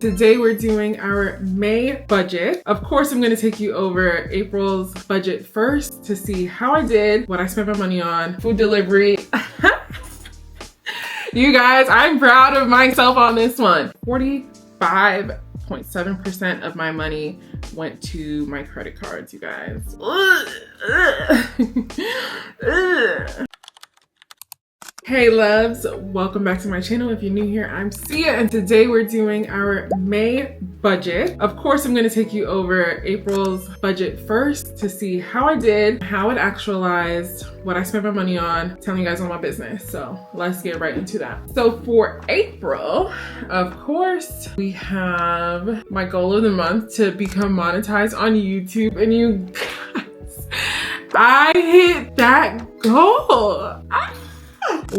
Today we're doing our May budget. Of course, I'm going to take you over April's budget first to see how I did, what I spent my money on, food delivery. You guys, I'm proud of myself on this one. 45.7% of my money went to my credit cards, you guys. Hey loves, welcome back to my channel. If you're new here, I'm Sia, and today we're doing our May budget. Of course, I'm going to take you over April's budget first to see how I did, how it actualized, what I spent my money on, telling you guys all my business. So let's get right into that. So for April, of course, we have my goal of the month to become monetized on YouTube, and you guys, I hit that goal.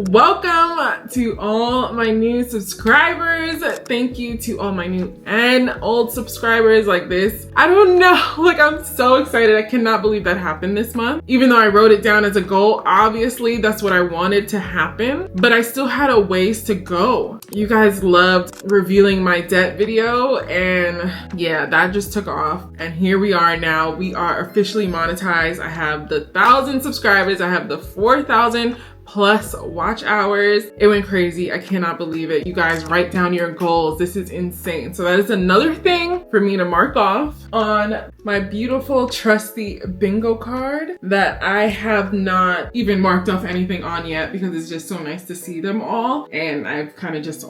Welcome to all my new subscribers. Thank you to all my new and old subscribers like this. I don't know, like I'm so excited. I cannot believe that happened this month. Even though I wrote it down as a goal, obviously that's what I wanted to happen, but I still had a ways to go. You guys loved revealing my debt video, and yeah, that just took off. And here we are now. We are officially monetized. I have the 1,000 subscribers. I have the 4,000 plus watch hours. It went crazy. I cannot believe it. You guys, write down your goals. This is insane. So that is another thing for me to mark off on my beautiful trusty bingo card that I have not even marked off anything on yet because it's just so nice to see them all. And I've kind of just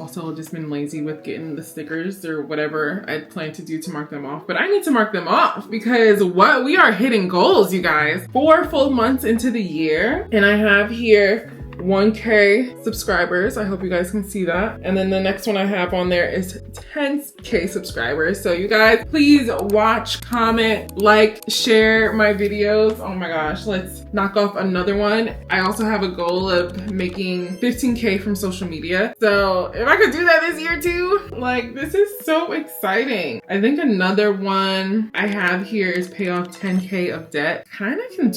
been lazy with getting the stickers or whatever I plan to do to mark them off. But I need to mark them off because we are hitting goals, you guys. 4 full months into the year, and I have here 1K subscribers. I hope you guys can see that. And then the next one I have on there is 10K subscribers. So you guys, please watch, comment, like, share my videos. Oh my gosh, let's knock off another one. I also have a goal of making 15K from social media. So if I could do that this year too, like this is so exciting. I think another one I have here is pay off 10K of debt. I can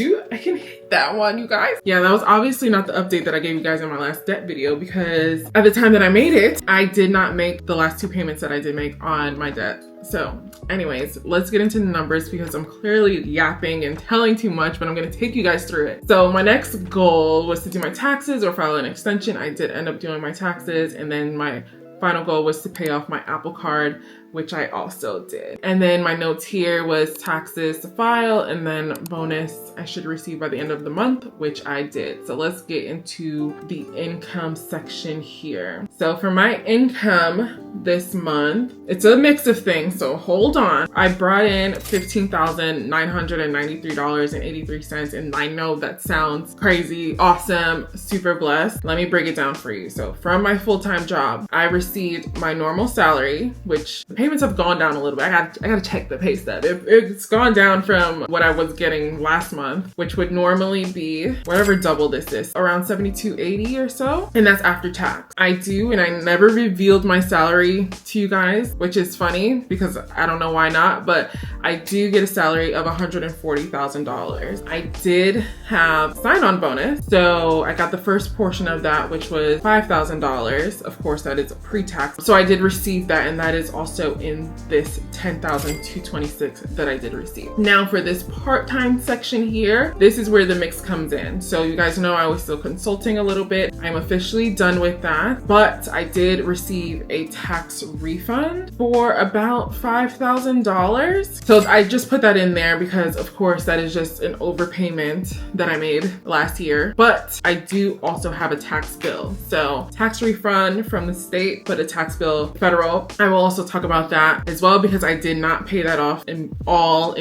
hit that one, you guys. Yeah, that was obviously not the update that I gave you guys in my last debt video because at the time that I made it, I did not make the last 2 payments that I did make on my debt. So anyways, let's get into the numbers because I'm clearly yapping and telling too much, but I'm going to take you guys through it. So my next goal was to do my taxes or file an extension. I did end up doing my taxes, and then my final goal was to pay off my Apple Card, which I also did. And then my notes here was taxes to file, and then bonus I should receive by the end of the month, which I did. So let's get into the income section here. So for my income this month, it's a mix of things, so hold on. I brought in $15,993.83, and I know that sounds crazy, awesome, super blessed. Let me break it down for you. So from my full-time job, I received my normal salary, which the payments have gone down a little bit. I gotta check the pay stub. It's gone down from what I was getting last month, which would normally be whatever double this is, around $72.80 or so, and that's after tax. And I never revealed my salary to you guys, which is funny because I don't know why not, but I do get a salary of $140,000. I did have sign-on bonus, so I got the first portion of that, which was $5,000. Of course, that is pre-tax. So I did receive that, and that is also in this $10,226 that I did receive. Now for this part-time section here, this is where the mix comes in. So you guys know I was still consulting a little bit. I'm officially done with that, but I did receive a tax refund for about $5,000. So I just put that in there because of course that is just an overpayment that I made last year, but I do also have a tax bill. So tax refund from the state, but a tax bill federal. I will also talk about that as well because I did not pay that off in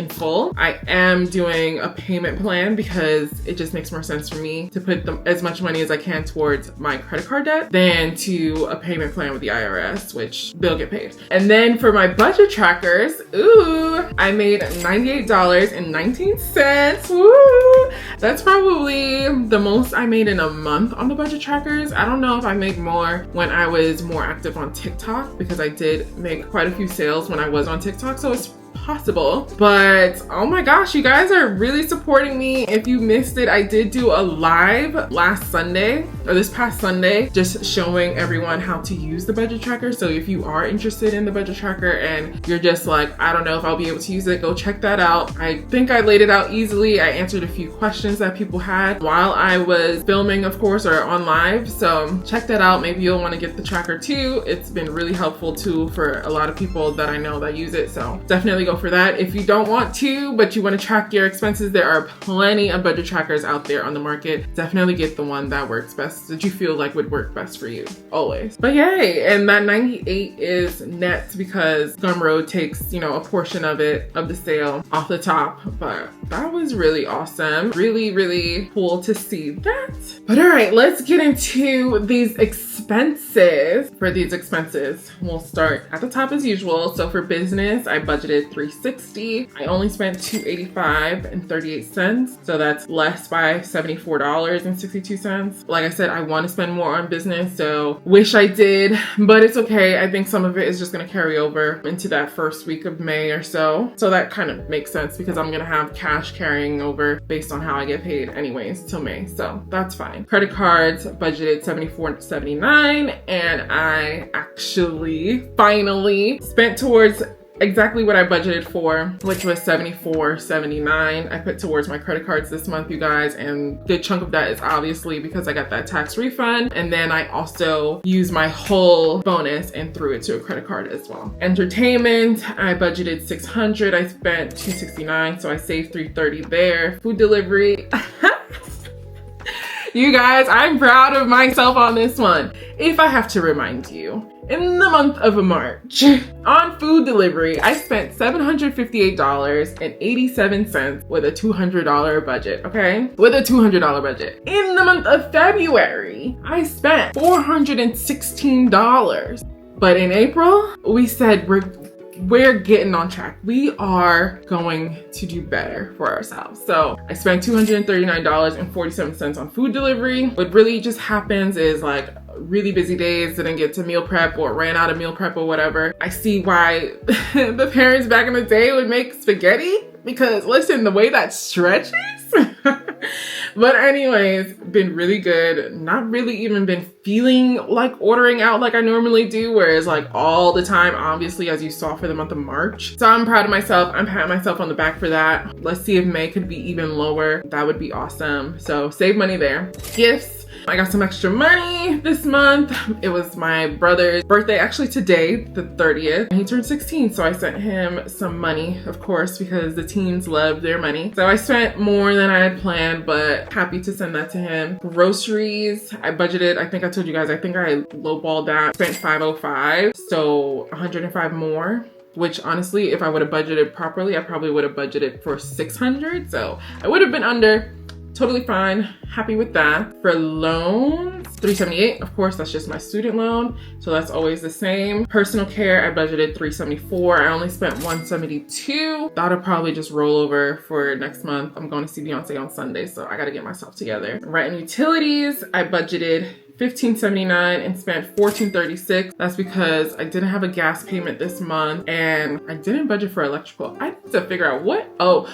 full. I am doing a payment plan because it just makes more sense for me to put as much money as I can towards my credit card debt than to a payment plan with the IRS, which they'll get paid. And then for my budget trackers, I made $98.19. Woo! That's probably the most I made in a month on the budget trackers. I don't know if I made more when I was more active on TikTok because I did make quite a few sales when I was on TikTok. So it's possible. But oh my gosh, you guys are really supporting me. If you missed it, I did do a live last Sunday, or this past Sunday, just showing everyone how to use the budget tracker. So if you are interested in the budget tracker and you're just like, I don't know if I'll be able to use it, go check that out. I think I laid it out easily. I answered a few questions that people had while I was filming, of course, or on live. So check that out. Maybe you'll want to get the tracker too. It's been really helpful too for a lot of people that I know that use it. So definitely go for that. If you don't want to, but you want to track your expenses, there are plenty of budget trackers out there on the market. Definitely get the one that works best, that you feel like would work best for you always. But yay, and that 98 is net because Gumroad takes, you know, a portion of it, of the sale off the top. But that was really awesome. Really, really cool to see that. But all right, let's get into these expenses. For these expenses, we'll start at the top as usual. So for business, I budgeted $360. I only spent $285.38. So that's less by $74.62. Like I said, I want to spend more on business, so wish I did, but it's okay. I think some of it is just going to carry over into that first week of May or so. So that kind of makes sense because I'm going to have cash carrying over based on how I get paid anyways till May. So that's fine. Credit cards budgeted $74.79, and I actually finally spent towards exactly what I budgeted for, which was $74.79. I put towards my credit cards this month, you guys, and a good chunk of that is obviously because I got that tax refund, and then I also used my whole bonus and threw it to a credit card as well. Entertainment, I budgeted $600. I spent $269, so I saved $330 there. Food delivery. You guys, I'm proud of myself on this one. If I have to remind you, in the month of March, on food delivery, I spent $758.87 with a $200 budget, okay? With a $200 budget. In the month of February, I spent $416. But in April, we said we're getting on track. We are going to do better for ourselves. So I spent $239.47 on food delivery. What really just happens is like really busy days, didn't get to meal prep or ran out of meal prep or whatever. I see why the parents back in the day would make spaghetti, because listen, the way that stretches. But anyways, been really good. Not really even been feeling like ordering out like I normally do, whereas like all the time, obviously, as you saw for the month of March. So I'm proud of myself. I'm patting myself on the back for that. Let's see if May could be even lower. That would be awesome. So save money there. Gifts. I got some extra money this month. It was my brother's birthday, actually today, the 30th. He turned 16, so I sent him some money, of course, because the teens love their money. So I spent more than I had planned, but happy to send that to him. Groceries, I budgeted, I think I told you guys, I think I lowballed that. Spent $505, so $105 more. Which honestly, if I would have budgeted properly, I probably would have budgeted for $600. So I would have been under. Totally fine, happy with that. For loans, $378, of course, that's just my student loan, so that's always the same. Personal care, I budgeted $374. I only spent $172. That'll probably just roll over for next month. I'm going to see Beyonce on Sunday, so I gotta get myself together. Rent and utilities, I budgeted $15.79 and spent $14.36. That's because I didn't have a gas payment this month and I didn't budget for electrical. I need to figure out what. Oh.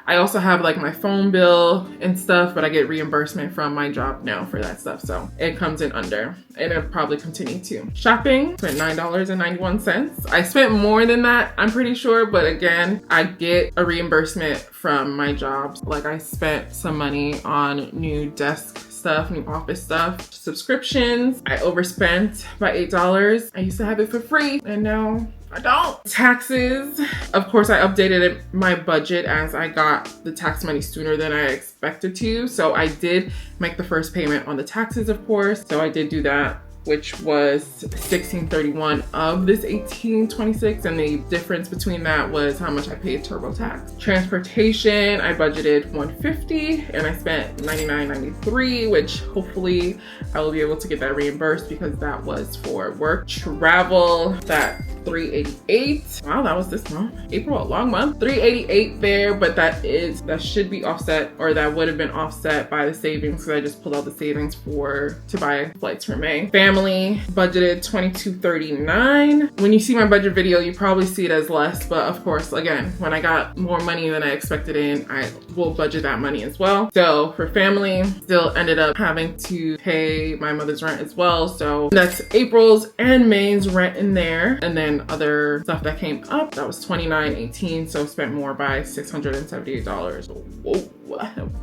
I also have like my phone bill and stuff, but I get reimbursement from my job now for that stuff. So it comes in under, and it'll probably continue to. Shopping, spent $9.91. I spent more than that, I'm pretty sure, but again, I get a reimbursement from my job. Like I spent some money on new desk stuff, new office stuff, subscriptions. I overspent by $8. I used to have it for free and now I don't. Taxes. Of course, I updated my budget as I got the tax money sooner than I expected to. So I did make the first payment on the taxes, of course. So I did do that, which was $16.31 of this $18.26, and the difference between that was how much I paid TurboTax. Transportation, I budgeted $150 and I spent $99.93, which hopefully I will be able to get that reimbursed because that was for work. Travel, that $388. Wow, that was this month. April, a long month. $388 there, but that should be offset, or that would have been offset by the savings, because I just pulled out the savings to buy flights for May. Family budgeted $22.39. When you see my budget video, you probably see it as less, but of course, again, when I got more money than I expected in, I will budget that money as well. So for family, still ended up having to pay my mother's rent as well. So that's April's and May's rent in there. And then other stuff that came up, that was $29.18. So spent more by $678. Whoa.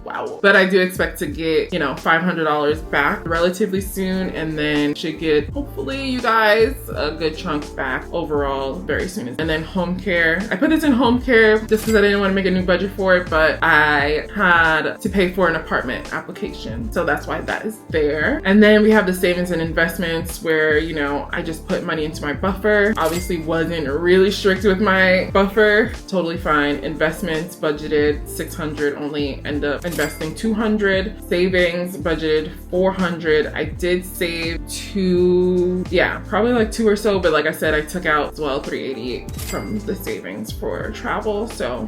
Wow. But I do expect to get, $500 back relatively soon, and then should get, hopefully, you guys, a good chunk back overall very soon. And then home care. I put this in home care just because I didn't want to make a new budget for it, but I had to pay for an apartment application. So that's why that is there. And then we have the savings and investments where, I just put money into my buffer. Obviously wasn't really strict with my buffer. Totally fine. Investments budgeted $600, only end up investing $200. Savings budgeted $400. I did save probably like $2 or so, but like I said, I took out as well $388 from the savings for travel, so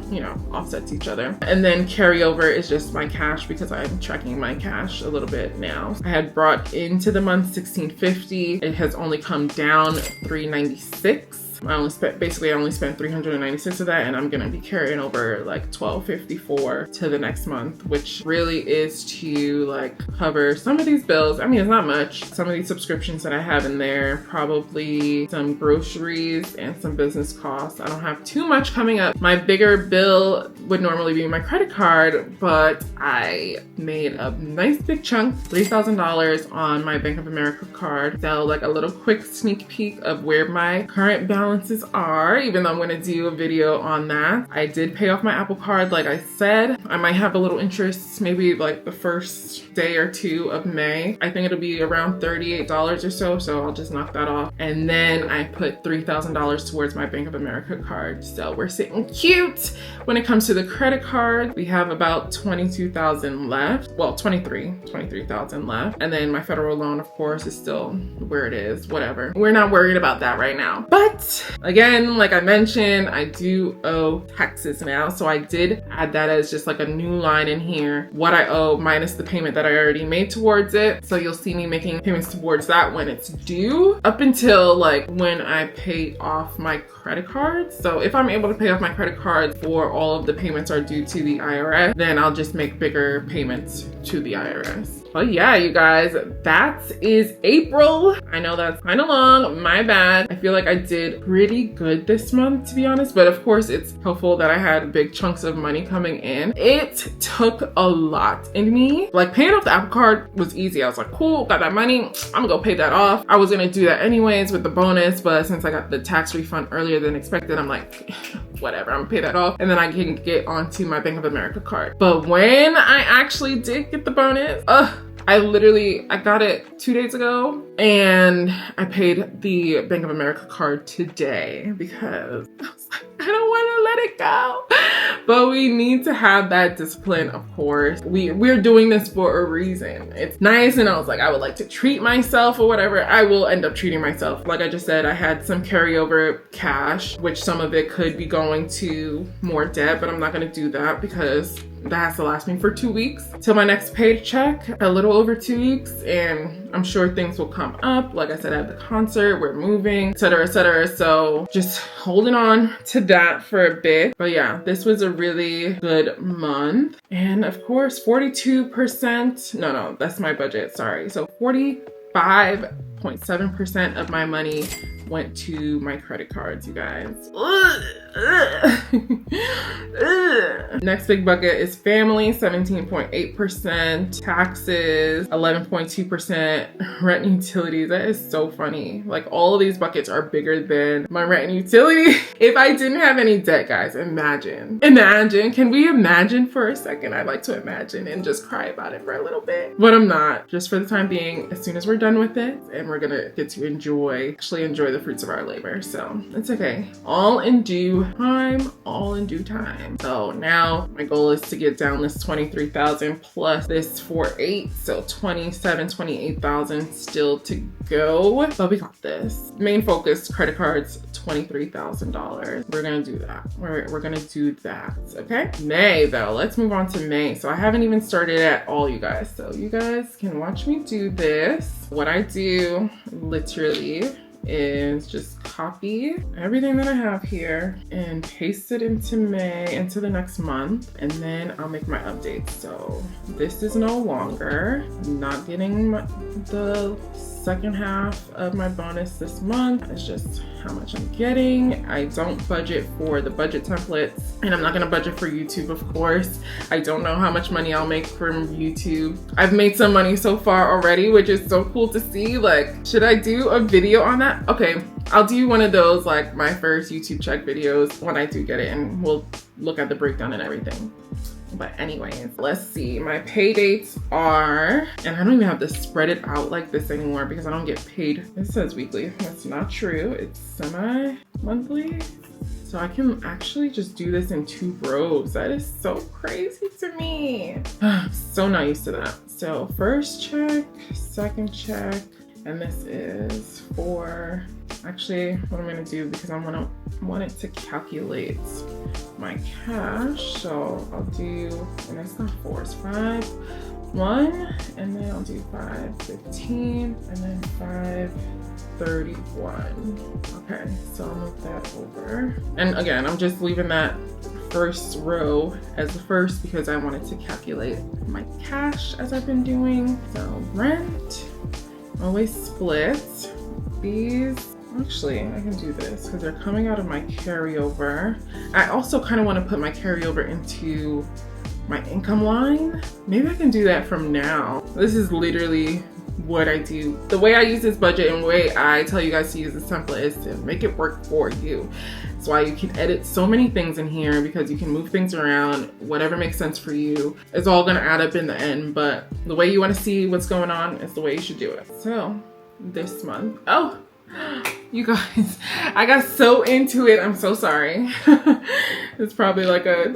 offsets each other. And then carryover is just my cash, because I'm tracking my cash a little bit now. I had brought into the month $1,650. It has only come down $396. I only spent $396 of that, and I'm gonna be carrying over like $1,254 to the next month, which really is to like cover some of these bills. I mean, it's not much. Some of these subscriptions that I have in there, probably some groceries and some business costs. I don't have too much coming up. My bigger bill would normally be my credit card, but I made a nice big chunk, $3,000 on my Bank of America card. So like a little quick sneak peek of where my current balance are, even though I'm going to do a video on that. I did pay off my Apple Card, like I said. I might have a little interest maybe like the first day or two of May. I think it'll be around $38 or so I'll just knock that off. And then I put $3,000 towards my Bank of America card. So we're sitting cute. When it comes to the credit card, we have about $22,000 left. Well, $23,000 left. And then my federal loan, of course, is still where it is, whatever. We're not worried about that right now. But again, like I mentioned, I do owe taxes now. So I did add that as just like a new line in here, what I owe minus the payment that I already made towards it. So you'll see me making payments towards that when it's due, up until like when I pay off my credit cards. So if I'm able to pay off my credit cards for all of the payments are due to the IRS, then I'll just make bigger payments to the IRS. But yeah, you guys, that is April. I know that's kind of long, my bad. I feel like I did pretty good this month, to be honest, but of course it's helpful that I had big chunks of money coming in. It took a lot in me. Like paying off the Apple Card was easy. I was like, cool, got that money, I'm gonna go pay that off. I was gonna do that anyways with the bonus, but since I got the tax refund earlier than expected, I'm like, whatever, I'm gonna pay that off, and then I can get onto my Bank of America card. But when I actually did get the bonus, I got it 2 days ago, and I paid the Bank of America card today because I was like, I don't want to let it go. But we need to have that discipline, of course. We're doing this for a reason. It's nice, and I was like, I would like to treat myself or whatever. I will end up treating myself. Like I just said, I had some carryover cash, which some of it could be going to more debt, but I'm not gonna do that because that has to last me for 2 weeks till my next paycheck, a little over 2 weeks, and I'm sure things will come up. Like I said, I have the concert, we're moving, etc., etc. So just holding on to that for a bit. But yeah, this was a really good month. And of course, 42%, no, that's my budget, sorry. So 45.7% of my money went to my credit cards, you guys. Next big bucket is family, 17.8%, taxes, 11.2%, rent and utilities. That is so funny. Like all of these buckets are bigger than my rent and utility. If I didn't have any debt, guys, imagine. Can we imagine for a second? I'd like to imagine and just cry about it for a little bit, but I'm not. Just for the time being, as soon as we're done with it and we're gonna get to actually enjoy the fruits of our labor. So it's okay. All in due time, all in due time. So now my goal is to get down this 23,000 plus this 4.8, so 27, 28,000 still to go. But we got this. Main focus, credit cards, $23,000. We're gonna do that. We're gonna do that, okay? May though, let's move on to May. So I haven't even started at all, you guys. So you guys can watch me do this. What I do literally is just copy everything that I have here and paste it into May, into the next month, and then I'll make my updates. So this is no longer not getting the second half of my bonus this month. It's just how much I'm getting. I don't budget for the budget templates, and I'm not gonna budget for YouTube, of course. I don't know how much money I'll make from YouTube. I've made some money so far already, which is so cool to see. Like, should I do a video on that? Okay, I'll do one of those, like my first YouTube check videos when I do get it, and we'll look at the breakdown and everything. But anyways, let's see. My pay dates are, and I don't even have to spread it out like this anymore because I don't get paid. It says weekly. That's not true. It's semi-monthly. So I can actually just do this in 2 rows. That is so crazy to me. So not used to that. So first check, second check, and this is for, actually what I'm gonna do, because I want it to calculate my cash. So I'll do, and it's not 4, it's 5, 1, and then I'll do 5.15, and then 5.31. Okay, so I'll move that over. And again, I'm just leaving that first row as the first because I wanted to calculate my cash as I've been doing. So rent, always split. These, actually, I can do this because they're coming out of my carryover. I also kind of want to put my carryover into my income line. Maybe I can do that from now. This is literally what I do. The way I use this budget and the way I tell you guys to use this template is to make it work for you. That's why you can edit so many things in here, because you can move things around. Whatever makes sense for you, it's all gonna add up in the end, but the way you wanna see what's going on is the way you should do it. So this month, oh, you guys, I got so into it. I'm so sorry. It's probably like a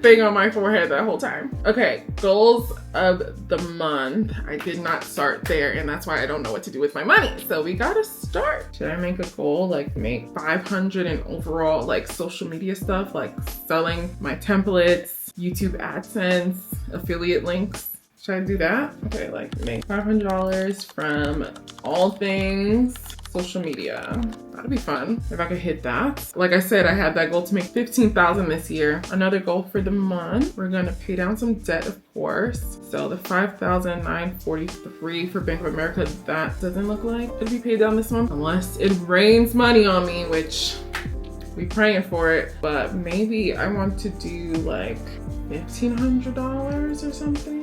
thing on my forehead that whole time. Okay, goals of the month. I did not start there, and that's why I don't know what to do with my money. So we gotta start. Should I make a goal, like make 500 in overall like social media stuff, like selling my templates, YouTube AdSense, affiliate links? Should I do that? Okay, like make $500 from all things social media. That'd be fun if I could hit that. Like I said, I had that goal to make 15,000 this year. Another goal for the month, we're gonna pay down some debt, of course. So the 5,943 for Bank of America, that doesn't look like it'll be paid down this month unless it rains money on me, which we praying for it. But maybe I want to do like $1,500 or something,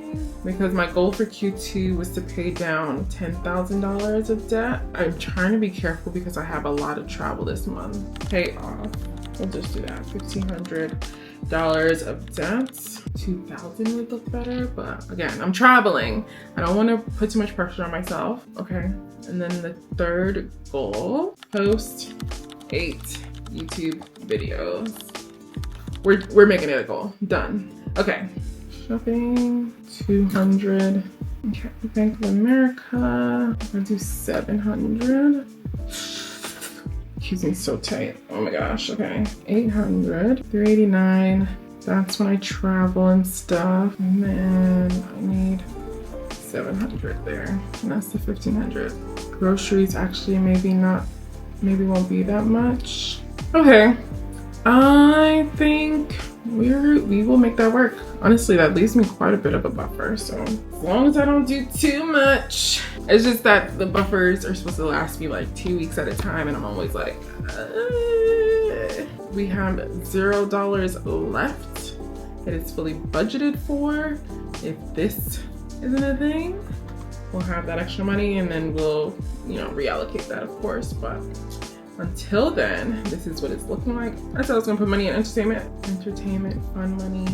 because my goal for Q2 was to pay down $10,000 of debt. I'm trying to be careful because I have a lot of travel this month. Pay off, we'll just do that, $1,500 of debt. 2,000 would look better, but again, I'm traveling. I don't want to put too much pressure on myself. Okay, and then the third goal, post 8 YouTube videos. We're making it a goal. Done. Okay. Shopping, 200. Okay, Bank of America. I'm gonna do 700. Keeps me so tight. Oh my gosh. Okay. 800. 389. That's when I travel and stuff. And then I need 700 there. And that's the 1,500. Groceries actually maybe won't be that much. Okay. I think we will make that work. Honestly, that leaves me quite a bit of a buffer, so as long as I don't do too much. It's just that the buffers are supposed to last me like 2 weeks at a time, and I'm always like, We have $0 left. It is fully budgeted for. If this isn't a thing, we'll have that extra money, and then we'll, reallocate that, of course. But until then, this is what it's looking like. I said I was gonna put money in entertainment. Fun money.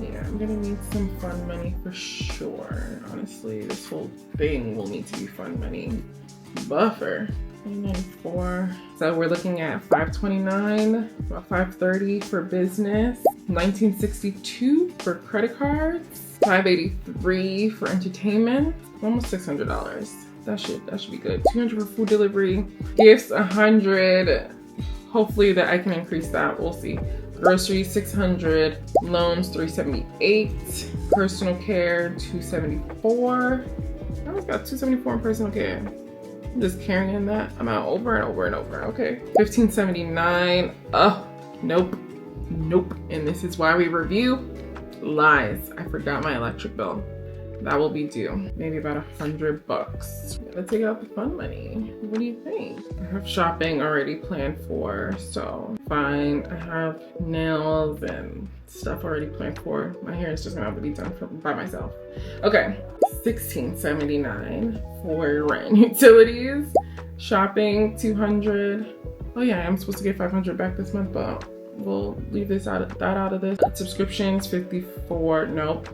Yeah, I'm gonna need some fun money for sure. Honestly, this whole thing will need to be fun money. Buffer. $20.94. So we're looking at $529, about $530 for business, $19.62 for credit cards, $583 for entertainment, almost $600. That should be good. $200 for food delivery, gifts $100. Hopefully that I can increase that. We'll see. Groceries $600, loans $378, personal care $274. I always got $274 in personal care. I'm just carrying that amount over and over and over. Okay. $15.79. Oh, nope. And this is why we review lies. I forgot my electric bill. That will be due. Maybe about $100. Gotta take out the fun money. What do you think? I have shopping already planned for, so fine. I have nails and stuff already planned for. My hair is just gonna have to be done by myself. Okay, $16.79 for rent and utilities. Shopping $200. Oh yeah, I'm supposed to get $500 back this month, but we'll leave this out of this. Subscriptions $54. Nope.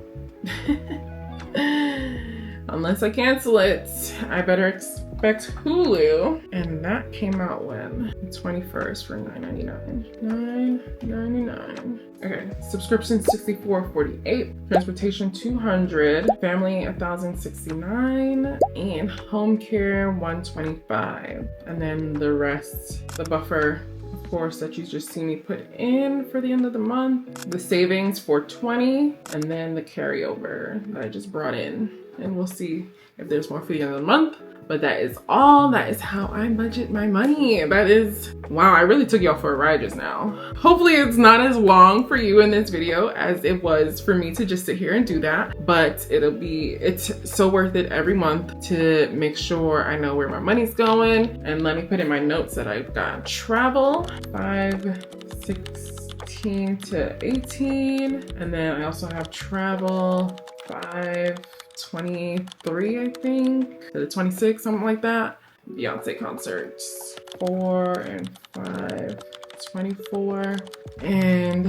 Unless I cancel it, I better expect Hulu. And that came out when? The 21st for $9.99. $9.99. Okay, subscription $64.48, transportation $200, family $1,069, and home care $125. And then the rest, the buffer, of course, that you just see me put in for the end of the month, the savings $420, and then the carryover that I just brought in. And we'll see if there's more for the end of the month. But that is all. That is how I budget my money. That is, wow, I really took y'all for a ride just now. Hopefully it's not as long for you in this video as it was for me to just sit here and do that. But it's so worth it every month to make sure I know where my money's going. And let me put in my notes that I've got travel, 516 to 18. And then I also have travel, 523, I think, to the 26, something like that. Beyonce concerts, 4 and 524, and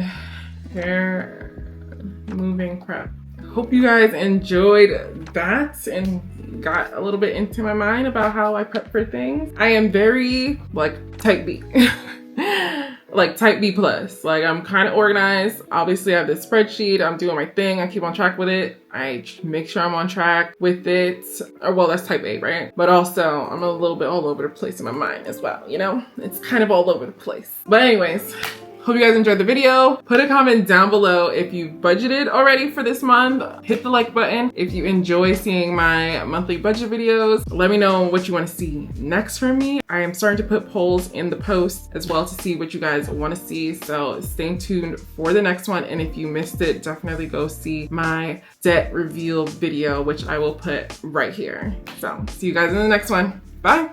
hair moving prep. Hope you guys enjoyed that and got a little bit into my mind about how I prep for things. I am very like type B. Like type B plus. Like I'm kind of organized. Obviously I have this spreadsheet. I'm doing my thing. I keep on track with it. I make sure I'm on track with it. Or well, that's type A, right? But also I'm a little bit all over the place in my mind as well. You know, it's kind of all over the place. But anyways, hope you guys enjoyed the video. Put a comment down below if you budgeted already for this month. Hit the like button if you enjoy seeing my monthly budget videos. Let me know what you want to see next from me. I am starting to put polls in the post as well to see what you guys want to see. So stay tuned for the next one. And if you missed it, definitely go see my debt reveal video, which I will put right here. So see you guys in the next one. Bye.